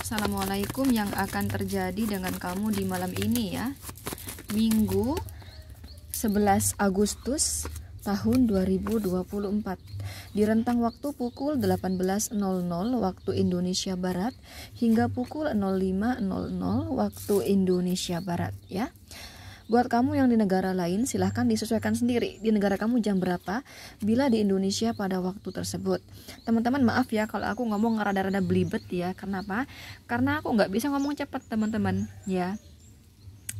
Assalamualaikum yang akan terjadi dengan kamu di malam ini ya. Minggu 11 Agustus tahun 2024. Di rentang waktu pukul 18.00 waktu Indonesia Barat hingga pukul 05.00 waktu Indonesia Barat ya. Buat kamu yang di negara lain, silahkan disesuaikan sendiri. Di negara kamu jam berapa, bila di Indonesia pada waktu tersebut. Teman-teman maaf ya kalau aku ngomong rada-rada belibet ya. Kenapa? Karena aku nggak bisa ngomong cepat teman-teman ya.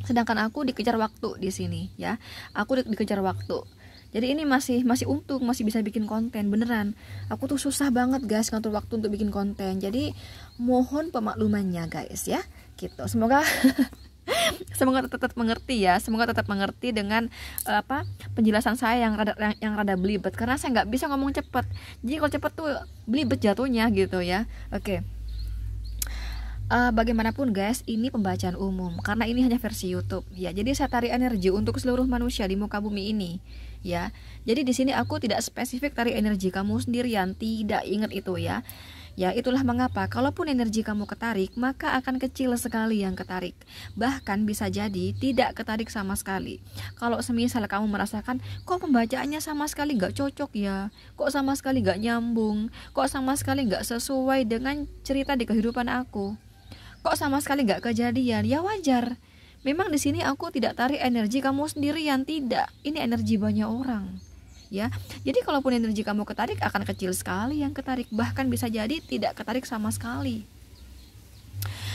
Sedangkan aku dikejar waktu di sini ya. Aku dikejar waktu. Jadi ini masih untung, masih bisa bikin konten beneran. Aku tuh susah banget guys ngatur waktu untuk bikin konten. Jadi mohon pemaklumannya guys ya. Gitu. Semoga Semoga tetap mengerti ya. Semoga tetap mengerti dengan penjelasan saya yang rada belibet, karena saya nggak bisa ngomong cepet. Jadi kalau cepet tuh belibet jatuhnya gitu ya. Oke. Bagaimanapun guys, ini pembacaan umum karena ini hanya versi YouTube ya. Jadi saya tarik energi untuk seluruh manusia di muka bumi ini ya. Jadi di sini aku tidak spesifik tarik energi kamu sendirian, tidak, ingat itu ya. Ya, itulah mengapa kalaupun energi kamu ketarik, maka akan kecil sekali yang ketarik. Bahkan bisa jadi tidak ketarik sama sekali. Kalau semisal kamu merasakan, kok pembacaannya sama sekali gak cocok ya, kok sama sekali gak nyambung, kok sama sekali gak sesuai dengan cerita di kehidupan aku, kok sama sekali gak kejadian, ya wajar. Memang di sini aku tidak tarik energi kamu sendirian, tidak. Ini energi banyak orang. Ya, jadi kalaupun energi kamu ketarik, akan kecil sekali yang ketarik, bahkan bisa jadi tidak ketarik sama sekali.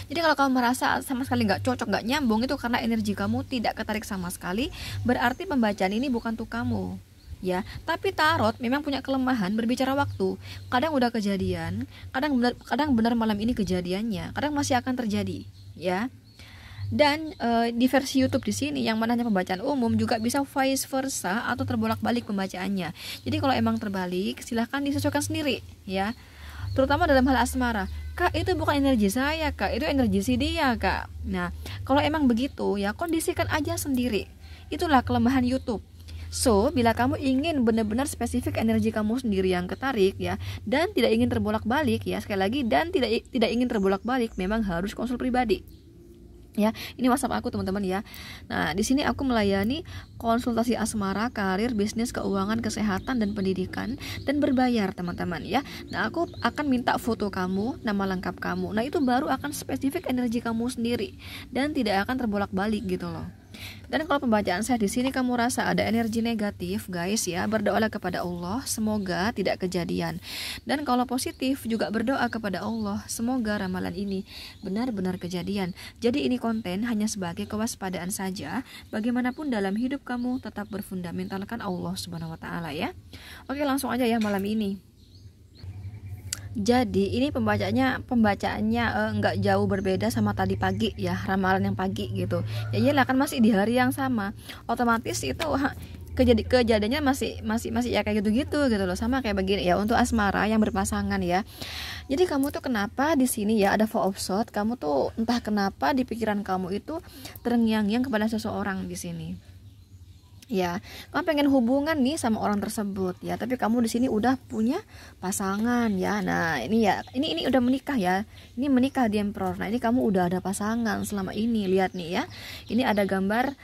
Jadi kalau kamu merasa sama sekali nggak cocok, nggak nyambung, itu karena energi kamu tidak ketarik sama sekali. Berarti pembacaan ini bukan untuk kamu ya. Tapi tarot memang punya kelemahan berbicara waktu. Kadang udah kejadian, kadang benar malam ini kejadiannya, kadang masih akan terjadi ya. Dan di versi YouTube di sini yang mana hanya pembacaan umum, juga bisa vice versa atau terbolak-balik pembacaannya. Jadi kalau emang terbalik, silahkan disesuaikan sendiri ya. Terutama dalam hal asmara. Kak, itu bukan energi saya, Kak. Itu energi si dia, Kak. Nah, kalau emang begitu ya, kondisikan aja sendiri. Itulah kelemahan YouTube. So, bila kamu ingin benar-benar spesifik energi kamu sendiri yang ketarik ya, dan tidak ingin terbolak-balik ya, sekali lagi, dan tidak ingin terbolak-balik, memang harus konsul pribadi. Ya, ini WhatsApp aku teman-teman ya. Nah, di sini aku melayani konsultasi asmara, karir, bisnis, keuangan, kesehatan, dan pendidikan, dan berbayar teman-teman ya. Nah, aku akan minta foto kamu, nama lengkap kamu. Nah, itu baru akan spesifik energi kamu sendiri dan tidak akan terbolak-balik gitu loh. Dan kalau pembacaan saya di sini kamu rasa ada energi negatif, guys ya, berdoalah kepada Allah, semoga tidak kejadian. Dan kalau positif juga berdoa kepada Allah, semoga ramalan ini benar-benar kejadian. Jadi ini konten hanya sebagai kewaspadaan saja. Bagaimanapun dalam hidup kamu tetap berfundamentalkan Allah Subhanahu wa taala ya. Oke, langsung aja ya malam ini. Jadi ini pembacaannya nggak jauh berbeda sama tadi pagi ya, ramalan yang pagi gitu. Ya iyalah, kan masih di hari yang sama. Otomatis itu kejadiannya masih ya kayak gitu loh, sama kayak begini ya untuk asmara yang berpasangan ya. Jadi kamu tuh kenapa di sini ya ada Four of Swords, kamu tuh entah kenapa di pikiran kamu itu terngiang-ngiang kepada seseorang di sini. Ya, kamu pengen hubungan nih sama orang tersebut ya, tapi kamu di sini udah punya pasangan ya. Nah, ini ya, ini udah menikah ya. Ini menikah di Emperor. Nah, ini kamu udah ada pasangan selama ini. Lihat nih ya. Ini ada gambar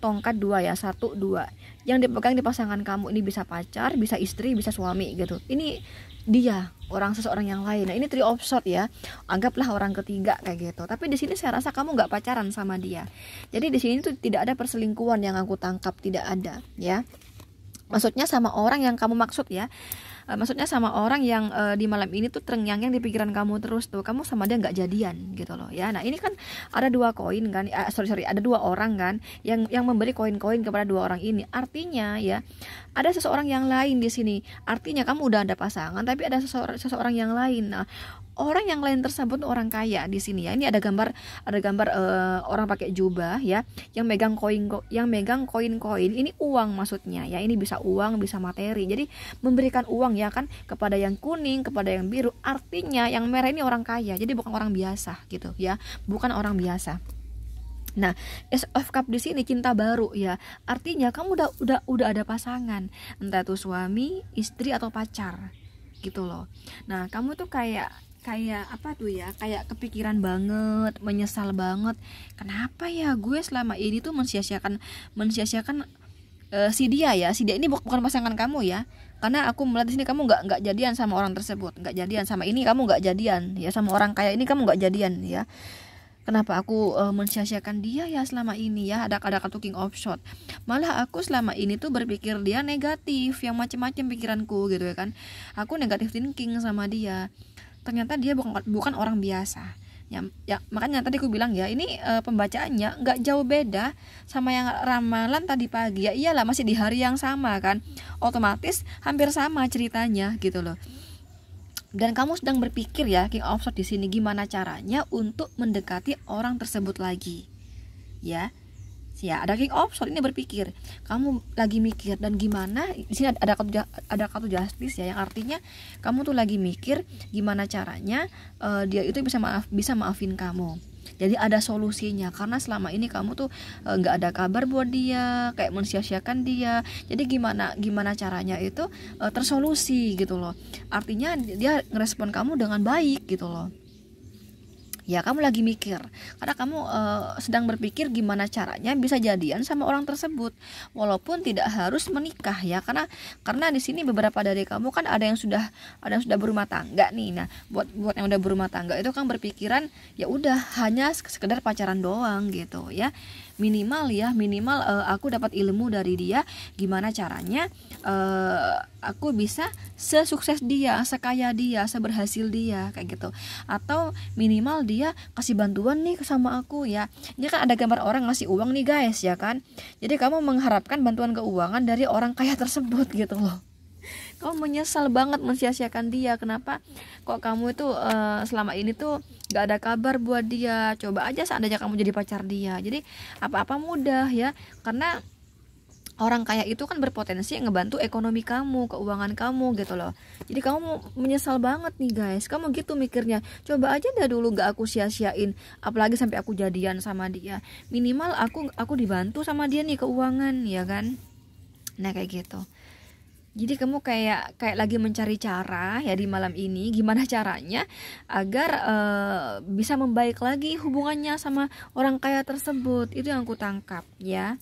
tongkat dua ya, 1, 2. Yang dipegang di pasangan kamu ini bisa pacar, bisa istri, bisa suami gitu. Ini dia, seseorang yang lain. Nah, ini Three of Swords ya. Anggaplah orang ketiga kayak gitu. Tapi di sini saya rasa kamu nggak pacaran sama dia. Jadi di sini tuh tidak ada perselingkuhan yang aku tangkap, tidak ada ya. Maksudnya sama orang yang kamu maksud ya. Maksudnya sama orang yang di malam ini tuh terngiang-ngiang di pikiran kamu terus tuh, kamu sama dia nggak jadian gitu loh ya. Nah, ini kan ada dua koin kan, ada dua orang kan yang memberi koin-koin kepada dua orang ini. Artinya ya ada seseorang yang lain di sini. Artinya kamu udah ada pasangan tapi ada seseorang yang lain. Nah, orang yang lain tersebut orang kaya di sini ya. Ini ada gambar orang pakai jubah ya, yang megang koin-koin. Ini uang maksudnya ya. Ini bisa uang, bisa materi. Jadi memberikan uang ya kan kepada yang kuning, kepada yang biru. Artinya yang merah ini orang kaya. Jadi bukan orang biasa gitu ya. Bukan orang biasa. Nah, Ace of Cup di sini cinta baru ya. Artinya kamu udah ada pasangan, entah itu suami, istri atau pacar gitu loh. Nah, kamu tuh kayak kayak apa tuh ya, kayak kepikiran banget, menyesal banget. Kenapa ya gue selama ini tuh mensia-siakan si dia ya, si dia ini bukan pasangan kamu ya, karena aku melihat di sini kamu nggak jadian sama orang tersebut, nggak jadian sama ini, kamu nggak jadian ya sama orang kaya ini, kamu nggak jadian ya. Kenapa aku mensia-siakan dia ya selama ini ya, ada kartu king of shot. Malah aku selama ini tuh berpikir dia negatif, yang macam-macam pikiranku gitu ya kan. Aku negatif thinking sama dia. Ternyata dia bukan orang biasa. Ya makanya tadi aku bilang ya, ini pembacaannya nggak jauh beda sama yang ramalan tadi pagi. Ya iyalah, masih di hari yang sama kan, otomatis hampir sama ceritanya gitu loh. Dan kamu sedang berpikir ya, king of swords di sini, gimana caranya untuk mendekati orang tersebut lagi ya. Ada king of swords ini berpikir, kamu lagi mikir, dan gimana di sini ada kartu justice ya, yang artinya kamu tuh lagi mikir gimana caranya dia itu bisa maafin kamu. Jadi ada solusinya, karena selama ini kamu tuh nggak ada kabar buat dia, kayak mensia-siakan dia. Jadi gimana caranya itu tersolusi gitu loh. Artinya dia ngerespon kamu dengan baik gitu loh. Ya kamu lagi mikir, karena kamu sedang berpikir gimana caranya bisa jadian sama orang tersebut, walaupun tidak harus menikah ya, karena di sini beberapa dari kamu kan ada yang sudah berumah tangga nih. Nah buat yang udah berumah tangga itu kan berpikiran ya udah hanya sekedar pacaran doang gitu ya. Minimal aku dapat ilmu dari dia, gimana caranya aku bisa sesukses dia, sekaya dia, seberhasil dia kayak gitu. Atau minimal dia kasih bantuan nih sama aku ya. Ini kan ada gambar orang ngasih uang nih guys ya kan. Jadi kamu mengharapkan bantuan keuangan dari orang kaya tersebut gitu loh. Kamu menyesal banget mensia-siakan dia. Kenapa kok kamu itu selama ini tuh gak ada kabar buat dia. Coba aja seandainya kamu jadi pacar dia. Jadi apa-apa mudah ya, karena orang kaya itu kan berpotensi ngebantu ekonomi kamu, keuangan kamu gitu loh. Jadi kamu menyesal banget nih guys. Kamu gitu mikirnya, coba aja dah dulu gak aku sia-siain, apalagi sampai aku jadian sama dia. Minimal aku dibantu sama dia nih keuangan ya kan. Nah kayak gitu. Jadi kamu kayak lagi mencari cara ya di malam ini, gimana caranya agar bisa membaik lagi hubungannya sama orang kaya tersebut. Itu yang aku tangkap ya.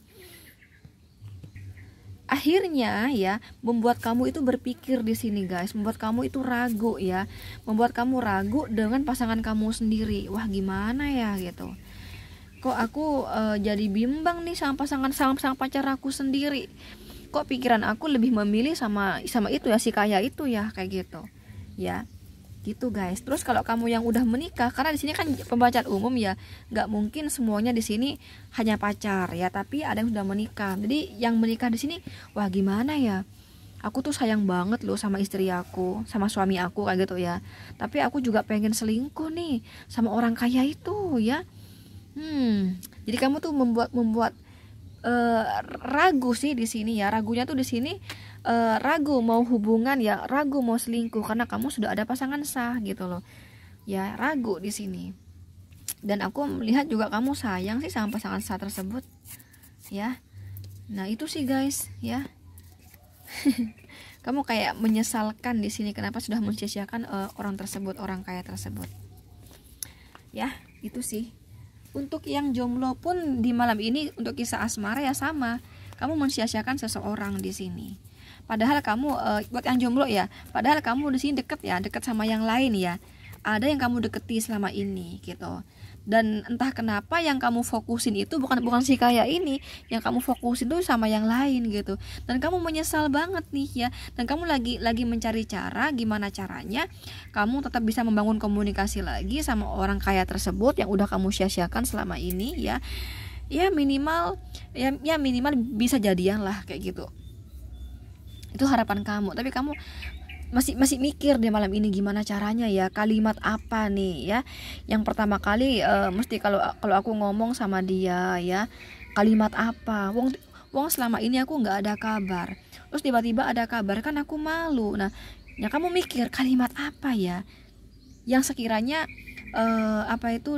Akhirnya ya membuat kamu itu berpikir di sini guys, membuat kamu itu ragu ya, membuat kamu ragu dengan pasangan kamu sendiri. Wah gimana ya gitu. Kok aku jadi bimbang nih sama pacar aku sendiri. Kok pikiran aku lebih memilih sama itu ya, si kaya itu ya, kayak gitu ya, gitu guys. Terus kalau kamu yang udah menikah, karena di sini kan pembacaan umum ya, nggak mungkin semuanya di sini hanya pacar ya, tapi ada yang sudah menikah. Jadi yang menikah di sini, wah gimana ya, aku tuh sayang banget loh sama istri aku, sama suami aku kayak gitu ya, tapi aku juga pengen selingkuh nih sama orang kaya itu ya. Jadi kamu tuh membuat ragu sih di sini ya. Ragunya tuh di sini ragu mau hubungan ya, ragu mau selingkuh karena kamu sudah ada pasangan sah gitu loh. Ya, ragu di sini. Dan aku melihat juga kamu sayang sih sama pasangan sah tersebut. Ya. Nah, itu sih guys, ya. Kamu kayak menyesalkan di sini kenapa sudah mensia-siakan orang tersebut, orang kaya tersebut. Ya, itu sih. Untuk yang jomblo pun di malam ini, untuk kisah asmara ya sama. Kamu mensia-siakan seseorang di sini. Padahal kamu buat yang jomblo ya, padahal kamu di sini deket sama yang lain ya. Ada yang kamu deketi selama ini gitu. Dan entah kenapa yang kamu fokusin itu bukan si kaya ini, yang kamu fokusin itu sama yang lain gitu. Dan kamu menyesal banget nih ya. Dan kamu lagi mencari cara gimana caranya kamu tetap bisa membangun komunikasi lagi sama orang kaya tersebut yang udah kamu sia-siakan selama ini ya. Ya minimal bisa jadian lah kayak gitu. Itu harapan kamu. Tapi kamu masih mikir di malam ini gimana caranya ya, kalimat apa nih ya yang pertama kali mesti kalau aku ngomong sama dia ya, kalimat apa. Wong selama ini aku nggak ada kabar, terus tiba-tiba ada kabar, kan aku malu. Nah ya kamu mikir kalimat apa ya, yang sekiranya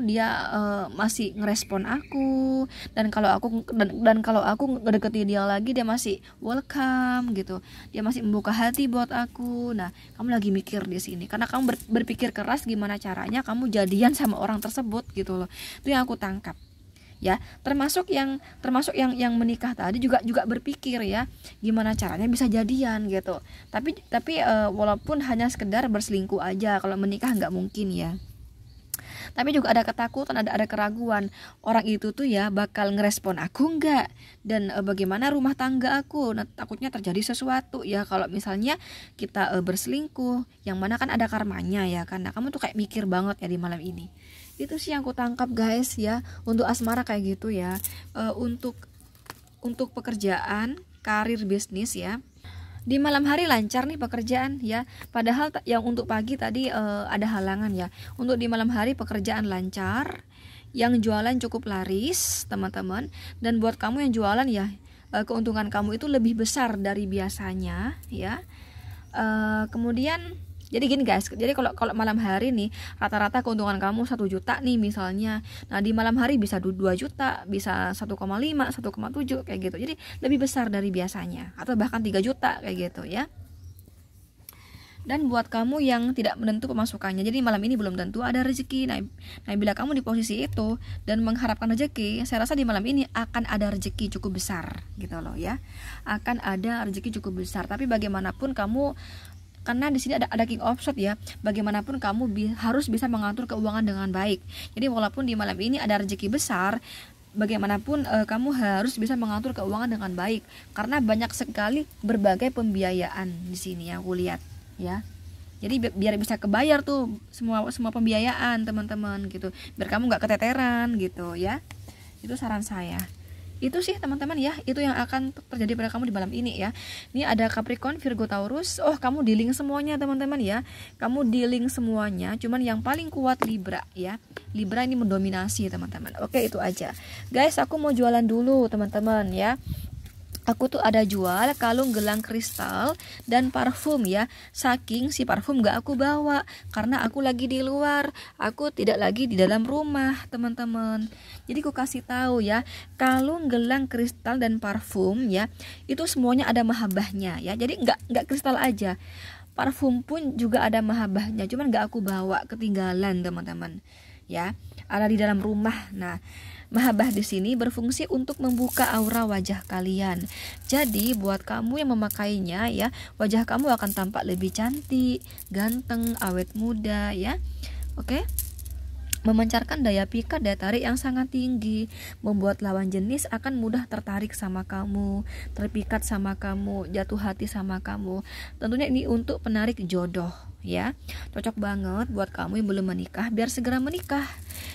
dia masih ngerespon aku, dan kalau aku ngedeketi dia lagi, dia masih welcome gitu, dia masih membuka hati buat aku. Nah, kamu lagi mikir di sini karena kamu berpikir keras gimana caranya kamu jadian sama orang tersebut gitu loh. Itu yang aku tangkap ya. Termasuk yang menikah tadi juga berpikir ya, gimana caranya bisa jadian gitu. Tapi walaupun hanya sekedar berselingkuh aja, kalau menikah nggak mungkin ya. Tapi juga ada ketakutan, ada keraguan, orang itu tuh ya bakal ngerespon aku enggak, dan bagaimana rumah tangga aku. Nah, takutnya terjadi sesuatu ya kalau misalnya kita berselingkuh, yang mana kan ada karmanya ya. Karena kamu tuh kayak mikir banget ya di malam ini. Itu sih yang aku tangkap guys ya, untuk asmara kayak gitu ya. Untuk pekerjaan, karir, bisnis ya, di malam hari lancar nih pekerjaan ya. Padahal yang untuk pagi tadi ada halangan ya. Untuk di malam hari pekerjaan lancar, yang jualan cukup laris teman-teman. Dan buat kamu yang jualan ya, keuntungan kamu itu lebih besar dari biasanya ya. Kemudian jadi gini guys, jadi kalau malam hari nih rata-rata keuntungan kamu 1 juta nih misalnya. Nah, di malam hari bisa 2 juta, bisa 1,5, 1,7 kayak gitu. Jadi lebih besar dari biasanya, atau bahkan 3 juta kayak gitu ya. Dan buat kamu yang tidak menentu pemasukannya, jadi malam ini belum tentu ada rezeki. Nah, bila kamu di posisi itu dan mengharapkan rezeki, saya rasa di malam ini akan ada rezeki cukup besar gitu loh ya. Akan ada rezeki cukup besar. Tapi bagaimanapun kamu, karena di sini ada king of sword ya, bagaimanapun kamu harus bisa mengatur keuangan dengan baik. Jadi walaupun di malam ini ada rezeki besar, bagaimanapun kamu harus bisa mengatur keuangan dengan baik, karena banyak sekali berbagai pembiayaan di sini yang aku lihat ya. Jadi biar bisa kebayar tuh semua pembiayaan teman-teman gitu, biar kamu nggak keteteran gitu ya. Itu saran saya. Itu sih teman-teman ya, itu yang akan terjadi pada kamu di malam ini ya. Ini ada Capricorn, Virgo, Taurus. Oh, kamu dealing semuanya teman-teman ya. Kamu dealing semuanya, cuman yang paling kuat Libra ya. Libra ini mendominasi teman-teman. Oke, itu aja. Guys, aku mau jualan dulu teman-teman ya. Aku tuh ada jual kalung gelang kristal dan parfum ya. Saking si parfum gak aku bawa, karena aku lagi di luar, aku tidak lagi di dalam rumah teman-teman. Jadi aku kasih tahu ya, kalung gelang kristal dan parfum ya, itu semuanya ada mahabbahnya ya. Jadi nggak kristal aja, parfum pun juga ada mahabbahnya, cuman gak aku bawa, ketinggalan teman-teman ya, ada di dalam rumah. Nah, mahabbah di sini berfungsi untuk membuka aura wajah kalian. Jadi buat kamu yang memakainya ya, wajah kamu akan tampak lebih cantik, ganteng, awet muda ya. Oke. Memancarkan daya pikat, daya tarik yang sangat tinggi, membuat lawan jenis akan mudah tertarik sama kamu, terpikat sama kamu, jatuh hati sama kamu. Tentunya ini untuk penarik jodoh ya. Cocok banget buat kamu yang belum menikah, biar segera menikah.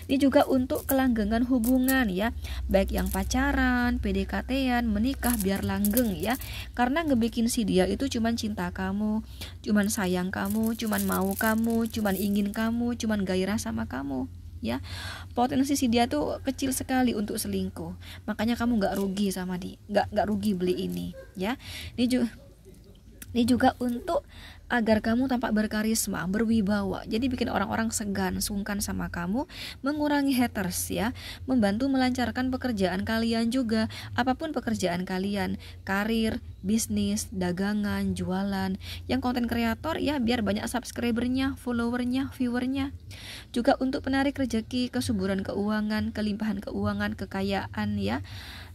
Ini juga untuk kelanggengan hubungan ya, baik yang pacaran, PDKT-an, menikah biar langgeng ya. Karena ngebikin si dia itu cuman cinta kamu, cuman sayang kamu, cuman mau kamu, cuman ingin kamu, cuman gairah sama kamu ya. Potensi si dia tuh kecil sekali untuk selingkuh. Makanya kamu nggak rugi sama dia, nggak rugi beli ini ya. Ini juga untuk agar kamu tampak berkarisma, berwibawa. Jadi bikin orang-orang segan, sungkan sama kamu, mengurangi haters ya, membantu melancarkan pekerjaan kalian juga. Apapun pekerjaan kalian, karir, bisnis, dagangan, jualan, yang konten kreator ya, biar banyak subscribernya, followernya, viewernya. Juga untuk penarik rezeki, kesuburan keuangan, kelimpahan keuangan, kekayaan ya.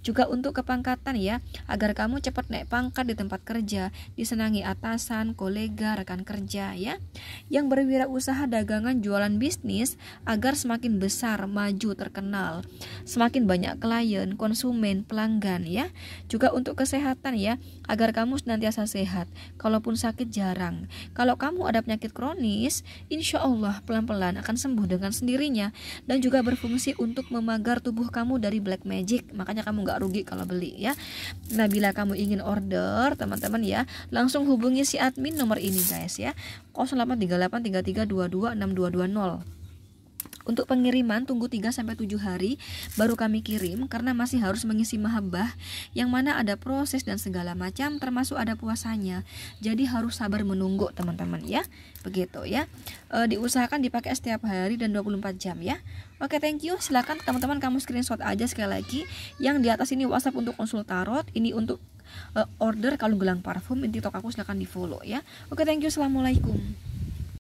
Juga untuk kepangkatan ya, agar kamu cepat naik pangkat di tempat kerja, disenangi atasan, kolega, rekan kerja ya. Yang berwirausaha dagangan, jualan, bisnis, agar semakin besar, maju, terkenal, semakin banyak klien, konsumen, pelanggan ya. Juga untuk kesehatan ya, agar kamu senantiasa sehat, kalaupun sakit jarang. Kalau kamu ada penyakit kronis, insya Allah pelan-pelan akan sembuh dengan sendirinya. Dan juga berfungsi untuk memagar tubuh kamu dari black magic, makanya kamu gak rugi kalau beli ya. Nah, bila kamu ingin order teman-teman ya, langsung hubungi si admin nomor ini guys ya, 083833226220. Untuk pengiriman tunggu 3-7 hari baru kami kirim, karena masih harus mengisi mahabbah yang mana ada proses dan segala macam, termasuk ada puasanya. Jadi harus sabar menunggu teman-teman ya. Begitu ya. Diusahakan dipakai setiap hari dan 24 jam ya. Oke, thank you. Silakan teman-teman kamu screenshot aja sekali lagi. Yang di atas ini WhatsApp untuk konsul tarot, ini untuk order kalung gelang parfum. Di TikTok aku silakan di follow ya. Oke, thank you. Assalamualaikum.